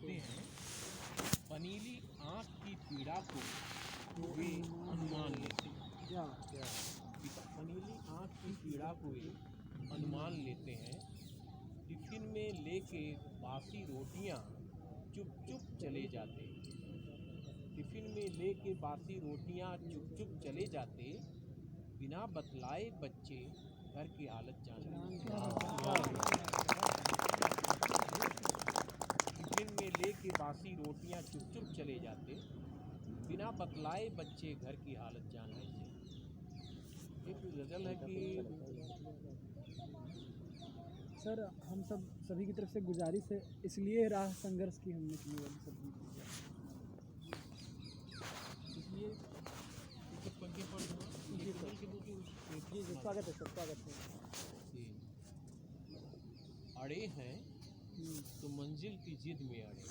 लिखते हैं, पनीली आँख की पीड़ा को वे अनुमान लेते हैं। पनीली आँख की पीड़ा को वे अनुमान लेते हैं। टिफिन में लेके बासी रोटियां चुप चुप चले जाते। टिफिन में लेके बासी रोटियां चुप चुप चले जाते। बिना बतलाए बच्चे घर की हालत जान लेते। टिफिन में लेके बासी रोटियां चुप चुप चले जाते। बिना बतलाए बच्चे घर की हालत जान लेते। एक गजल है कि सर हम सभी की तरफ से गुजारिश है, इसलिए राह संघर्ष की हमने की वाली सब्जी इसलिए पंखे पर जी स्वागत है सर, स्वागत है। अड़े हैं तो मंजिल की जिद में अड़े।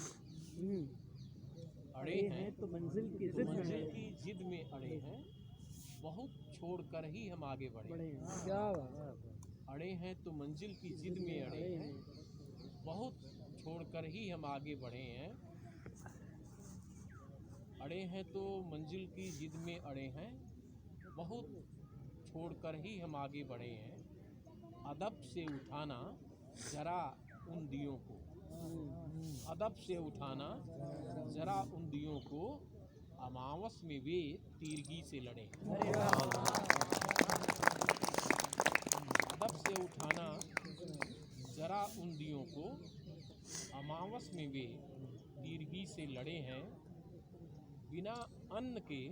अड़े हैं तो मंजिल की जिद में अड़े हैं। बहुत छोड़कर ही हम आगे बढ़े। क्या बात। अड़े हैं तो मंजिल की जिद में अड़े हैं। बहुत छोड़कर ही हम आगे बढ़े हैं। अड़े हैं तो मंजिल की जिद में अड़े हैं। बहुत छोड़कर ही हम आगे बढ़े हैं। अदब से उठाना जरा उन दियों को। अदब से उठाना जरा उन दियों को। अमावस में वे तीरगी से लड़े। अदब से उठाना जरा उन दियों को। अमावस में वे तीरगी से लड़े हैं। बिना अन्न के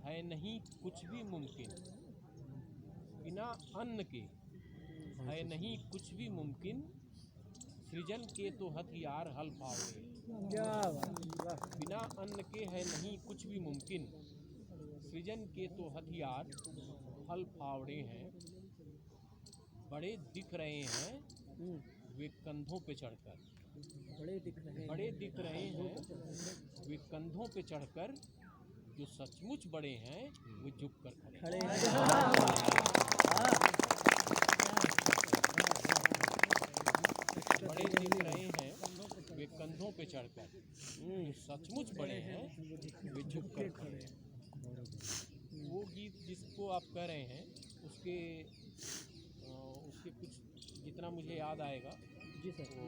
है नहीं कुछ भी मुमकिन। बिना अन्न के है नहीं कुछ भी मुमकिन। सृजन के तो हथियार हल फावड़े। बिना अन्न के है नहीं कुछ भी मुमकिन। सृजन के तो हथियार हल फावड़े हैं। बड़े दिख रहे हैं वे कंधों पे चढ़कर। बड़े दिख रहे हैं वे कंधों पे चढ़कर। जो सचमुच बड़े हैं वे झुक कर खड़े बड़े दिख रहे हैं वे कंधों पे चढ़कर। जो सचमुच बड़े हैं वे झुक कर खड़े हैं। वो गीत जिसको आप कह रहे हैं उसके कुछ जितना मुझे याद आएगा जी सर, वो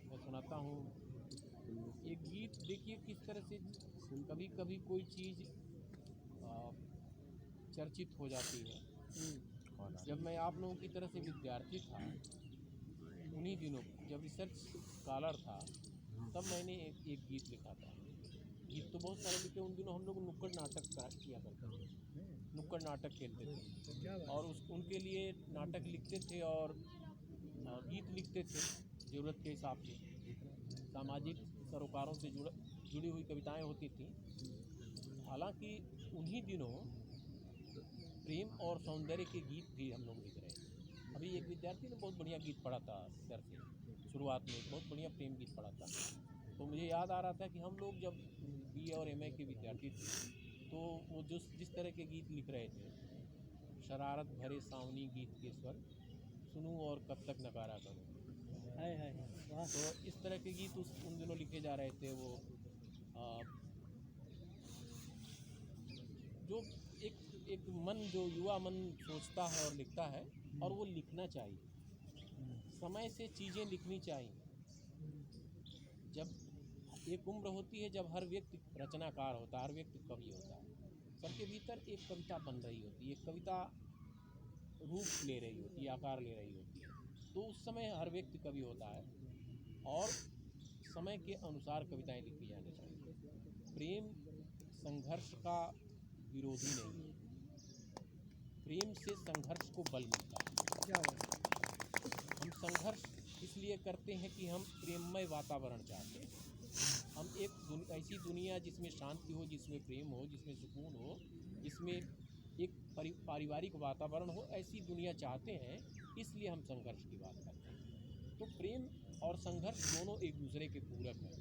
मैं सुनाता हूँ। एक गीत देखिए किस तरह से कभी कभी कोई चीज़ चर्चित हो जाती है। जब मैं आप लोगों की तरह से विद्यार्थी था, उन्हीं दिनों जब रिसर्च स्कॉलर था, तब मैंने एक गीत लिखा था। गीत तो बहुत सारे लिखे। उन दिनों हम लोग नुक्कड़ नाटक किया करते थे। नुक्कड़ नाटक खेलते थे और उनके लिए नाटक लिखते थे और गीत लिखते थे ज़रूरत के हिसाब से। सामाजिक सरोकारों से जुड़ी हुई कविताएं होती थी। हालांकि उन्हीं दिनों प्रेम और सौंदर्य के गीत भी हम लोग लिख रहे हैं। अभी एक विद्यार्थी ने बहुत बढ़िया गीत पढ़ा था सर से, शुरुआत में बहुत बढ़िया प्रेम गीत पढ़ा था। तो मुझे याद आ रहा था कि हम लोग जब BA और MA के विद्यार्थी थे तो वो जिस तरह के गीत लिख रहे थे, शरारत भरे सावनी गीत के स्वर सुनूं और कब तक नकारा करूं। तो इस तरह के गीत उन दिनों लिखे जा रहे थे। वो जो एक मन, जो युवा मन सोचता है और लिखता है, और वो लिखना चाहिए। समय से चीज़ें लिखनी चाहिए। जब एक उम्र होती है जब हर व्यक्ति रचनाकार होता है, हर व्यक्ति कवि होता है। सबके भीतर एक कविता बन रही होती है, एक कविता रूप ले रही होती है, आकार ले रही होती है। तो उस समय हर व्यक्ति कवि होता है और समय के अनुसार कविताएं लिखी जानी चाहिए। प्रेम संघर्ष का विरोधी नहीं है। प्रेम से संघर्ष को बल मिलता है। हम संघर्ष इसलिए करते हैं कि हम प्रेममय वातावरण चाहते हैं। हम एक ऐसी दुनिया जिसमें शांति हो, जिसमें प्रेम हो, जिसमें सुकून हो, जिसमें एक पारिवारिक वातावरण हो, ऐसी दुनिया चाहते हैं। इसलिए हम संघर्ष की बात करते हैं। तो प्रेम और संघर्ष दोनों एक दूसरे के पूरक हैं।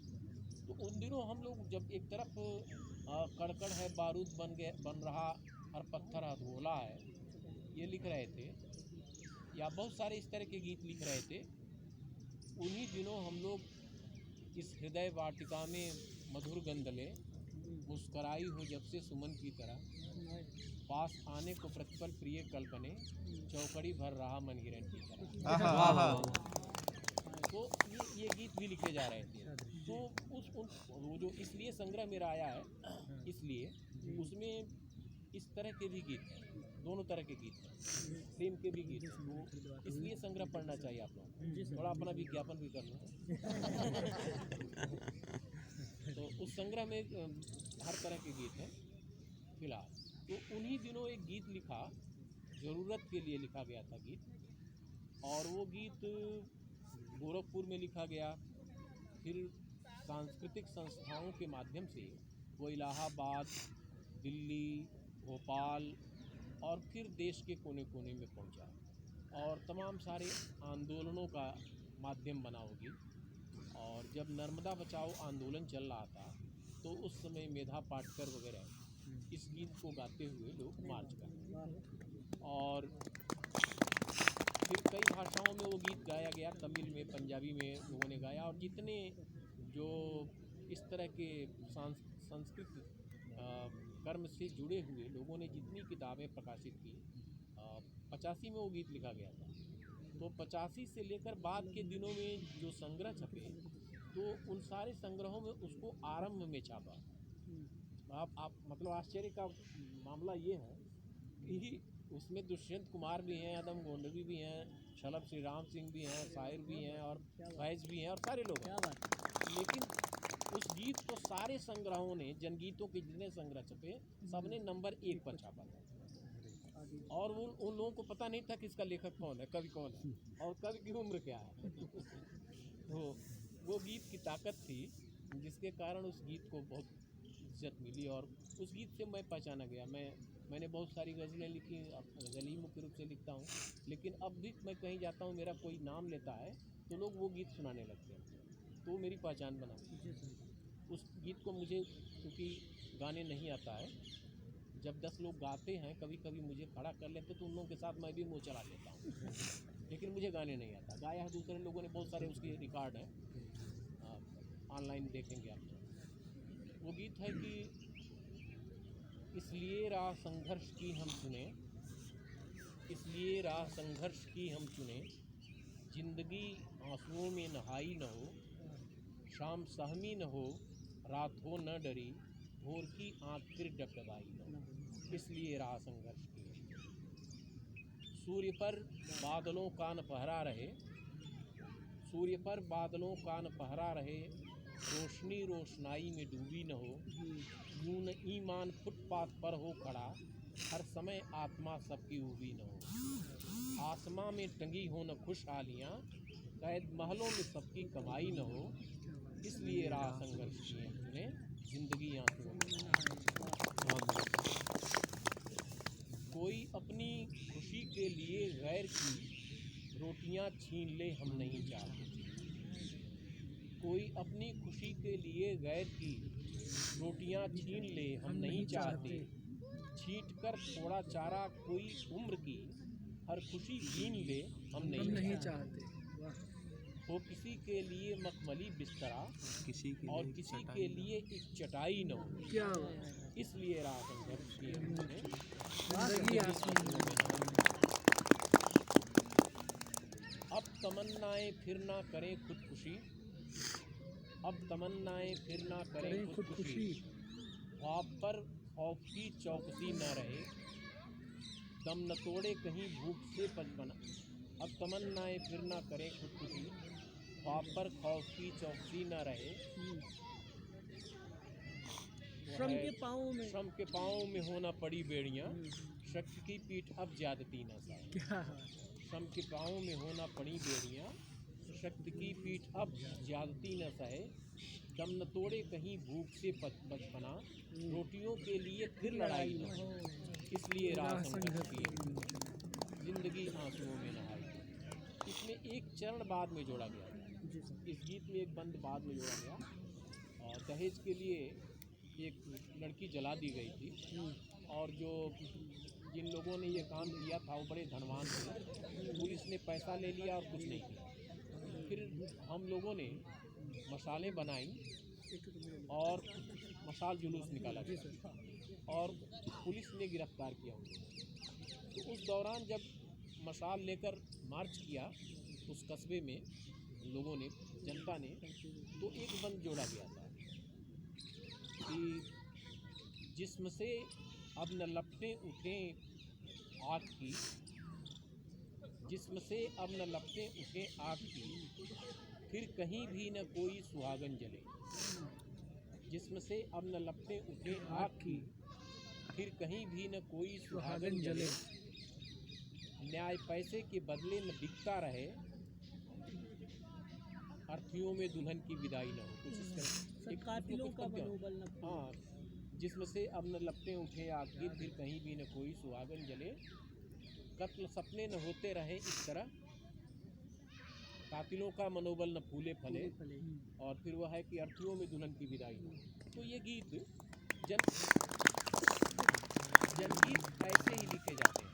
तो उन दिनों हम लोग जब एक तरफ कड़कड़ है बारूद बन रहा, हर पत्थर अधोला है, ये लिख रहे थे, या बहुत सारे इस तरह के गीत लिख रहे थे। उन्हीं दिनों हम लोग इस हृदय वाटिका में मधुर गंधले, मुस्कराई हो जब से सुमन की तरह, पास आने को प्रतिपल प्रिय कल्पने, चौकड़ी भर रहा मन हिरन की तरह। आहा आहा तो ये गीत भी लिखे जा रहे थे। तो वो जो इसलिए संग्रह मेरा आया है, इसलिए उसमें इस तरह के भी गीत हैं, दोनों तरह के गीत हैं, प्रेम के भी गीत हैं। तो इसलिए संग्रह पढ़ना चाहिए आप लोगों को, थोड़ा अपना विज्ञापन भी कर लो। तो उस संग्रह में हर तरह के गीत हैं फिलहाल। तो उन्हीं दिनों एक गीत लिखा, ज़रूरत के लिए लिखा गया था गीत, और वो गीत गोरखपुर में लिखा गया, फिर सांस्कृतिक संस्थाओं के माध्यम से वो इलाहाबाद, दिल्ली, भोपाल और फिर देश के कोने कोने में पहुंचा, और तमाम सारे आंदोलनों का माध्यम बना वो गीत। और जब नर्मदा बचाओ आंदोलन चल रहा था, तो उस समय मेधा पाटकर वगैरह इस गीत को गाते हुए लोग मार्च करते, और फिर कई भाषाओं में वो गीत गाया गया, तमिल में, पंजाबी में लोगों ने गाया। और जितने जो इस तरह के संस्कृत कर्म से जुड़े हुए लोगों ने जितनी किताबें प्रकाशित की, 85 में वो गीत लिखा गया था। तो 85 से लेकर बाद के दिनों में जो संग्रह छपे, तो उन सारे संग्रहों में उसको आरंभ में छापा। आप मतलब आश्चर्य का मामला ये है कि उसमें दुष्यंत कुमार भी हैं, अदम गोंडवी भी हैं, शलभ श्री राम सिंह भी हैं, शायर भी हैं, और फैज़ भी हैं, और सारे लोग हैं। लेकिन उस गीत को सारे संग्रहों ने, जनगीतों के जितने संग्रह छपे, सबने नंबर 1 पर छापा था। और उन लोगों को पता नहीं था कि इसका लेखक कौन है, कवि कौन है, और कवि की उम्र क्या है। तो वो गीत की ताकत थी, जिसके कारण उस गीत को बहुत इज्जत मिली, और उस गीत से मैं पहचाना गया। मैंने बहुत सारी गज़लें लिखी, गज़ल ही मुख्य रूप से लिखता हूँ, लेकिन अब भी मैं कहीं जाता हूँ, मेरा कोई नाम लेता है तो लोग वो गीत सुनाने लगते हैं, तो मेरी पहचान बना। उस गीत को मुझे क्योंकि गाने नहीं आता है, जब 10 लोग गाते हैं, कभी कभी मुझे खड़ा कर लेते, तो उन लोगों के साथ मैं भी मुँह चला लेता हूँ। लेकिन मुझे गाने नहीं आता। गाया है दूसरे लोगों ने, बहुत सारे उसके रिकॉर्ड हैं, ऑनलाइन देखेंगे आप। वो गीत है कि इसलिए राह संघर्ष की हम चुने, इसलिए राह संघर्ष की हम चुने, जिंदगी आंसुओं में नहाई न हो, शाम सहमी न हो, रात हो न डरी, भोर की आँख फिर डगडगाई न हो, इसलिए राह संघर्ष की। सूर्य पर बादलों का न पहरा रहे, सूर्य पर बादलों का न पहरा रहे, रोशनी रोशनाई में डूबी न हो, यूं न ईमान फुटपाथ पर हो खड़ा, हर समय आत्मा सबकी उबी न हो, आसमां में टंगी हो न खुशहालियाँ, कैद महलों में सबकी कमाई न हो, इसलिए राह संघर्ष की हमने, जिंदगी आंसुओं में। कोई अपनी खुशी के लिए गैर की रोटियां छीन ले हम नहीं चाहते, कोई अपनी खुशी के लिए गैर की रोटियां छीन ले हम नहीं चाहते, छींट कर थोड़ा चारा कोई उम्र की, हर खुशी छीन ले हम नहीं चाहते। हो किसी के लिए मखमली बिस्तरा, और किसी के लिए एक चटाई न हो, क्या इसलिए राह संघर्ष की हमने। अब तमन्नाएं फिर ना करें खुदकुशी, अब तमन्नाएं फिर ना करें खुदकुशी, ख्वाब पर खौफ की चौकसी न रहे, दम न तोड़े कहीं भूख से पचपना। अब तमन्नाएं फिर ना करें खुदकुशी, ख्वाब पर खौफ की चौकसी न रहे, श्रम के पाँव में होना पड़ी बेड़ियाँ, शक्ति की पीठ अब ज्यादती न सहे। श्रम के पाँव में होना पड़ी बेड़ियाँ, शक्ति की पीठ अब ज्यादती न सहे, दम न तोड़े कहीं भूख से बचपना, रोटियों के लिए फिर लड़ाई न हो, इसलिए राह संघर्ष की जिंदगी आंसुओं में नहाई। इसमें एक चरण बाद में जोड़ा गया, इस गीत में एक बंद बाद में जोड़ा गया। और दहेज के लिए एक लड़की जला दी गई थी, और जो जिन लोगों ने ये काम किया था वो बड़े धनवान थे। पुलिस ने पैसा ले लिया और कुछ नहीं किया। फिर हम लोगों ने मशालें बनाई और मशाल जुलूस निकाला गया और पुलिस ने गिरफ्तार किया उनको। तो उस दौरान जब मशाल लेकर मार्च किया उस कस्बे में लोगों ने, जनता ने, तो एक बंद जोड़ा गया था कि जिस्म से अब न लपटें उठें आग की, जिस्म से अब न लपटें उठें आग की, फिर कहीं भी न कोई सुहागन जले। जिस्म से अब न लपटें उठें आग की, फिर कहीं भी न कोई सुहागन जले। न्याय पैसे के बदले न बिकता रहे, अर्थियों में दुल्हन की विदाई न हो। कुछ इस तरह एक कातिलों का मनोबल न हाँ, जिस्म से अब न लपटें उठे आग की, फिर कहीं भी न कोई सुहागन जले। कत्ल सपने न होते रहे इस तरह, कातिलों का मनोबल न फूले फले। और फिर वह है कि अर्थियों में दुल्हन की विदाई न हो। तो ये गीत जनगीत ऐसे ही लिखे जाते हैं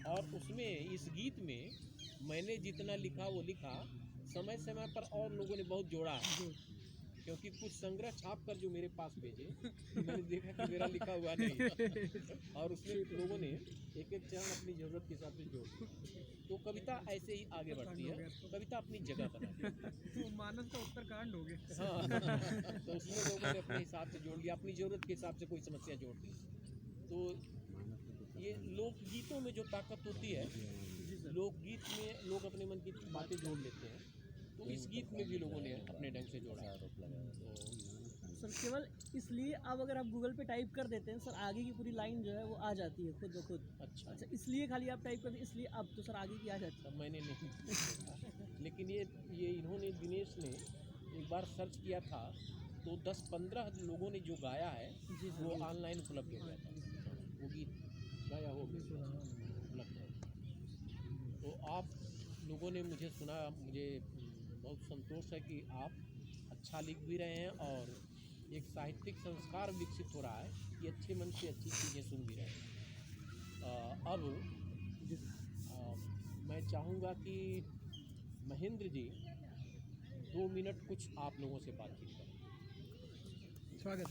और उसमें इस गीत में मैंने जितना लिखा वो लिखा, समय समय पर और लोगों ने बहुत जोड़ा है, क्योंकि कुछ संग्रह छाप कर जो मेरे पास भेजे मैंने देखा कि मेरा लिखा हुआ नहीं और उसमें लोगों ने एक एक चरण अपनी ज़रूरत के हिसाब से जोड़ दिया। तो कविता ऐसे ही आगे बढ़ती है, कविता अपनी जगह बनाती है। तो मानस का उत्तरकांड हो गया। हाँ तो उसमें लोगों ने अपने हिसाब से जोड़ लिया, अपनी ज़रूरत के हिसाब से कोई समस्या जोड़ दी। तो ये लोकगीतों में जो ताकत होती है, लोकगीत में लोग अपने मन की बातें जोड़ लेते हैं, तो इस गीत में भी लोगों ने अपने ढंग से जोड़ा। तो सर केवल इसलिए अब अगर आप गूगल पे टाइप कर देते हैं सर, आगे की पूरी लाइन जो है वो आ जाती है खुद ब खुद। अच्छा, इसलिए खाली आप टाइप कर दें, इसलिए अब तो सर आगे की आ जाती है। तब मैंने नहीं देखा। लेकिन ये इन्होंने, दिनेश ने एक बार सर्च किया था तो 10-15 लोगों ने जो गाया है वो ऑनलाइन उपलब्ध हो गया था, वो गीत गाया हो गया उपलब्ध है। तो आप लोगों ने मुझे सुना, मुझे बहुत संतोष है कि आप अच्छा लिख भी रहे हैं और एक साहित्यिक संस्कार विकसित हो रहा है कि अच्छे मन से अच्छी चीज़ें सुन भी रहे हैं। अब मैं चाहूँगा कि महेंद्र जी 2 मिनट कुछ आप लोगों से बातचीत करें। स्वागत।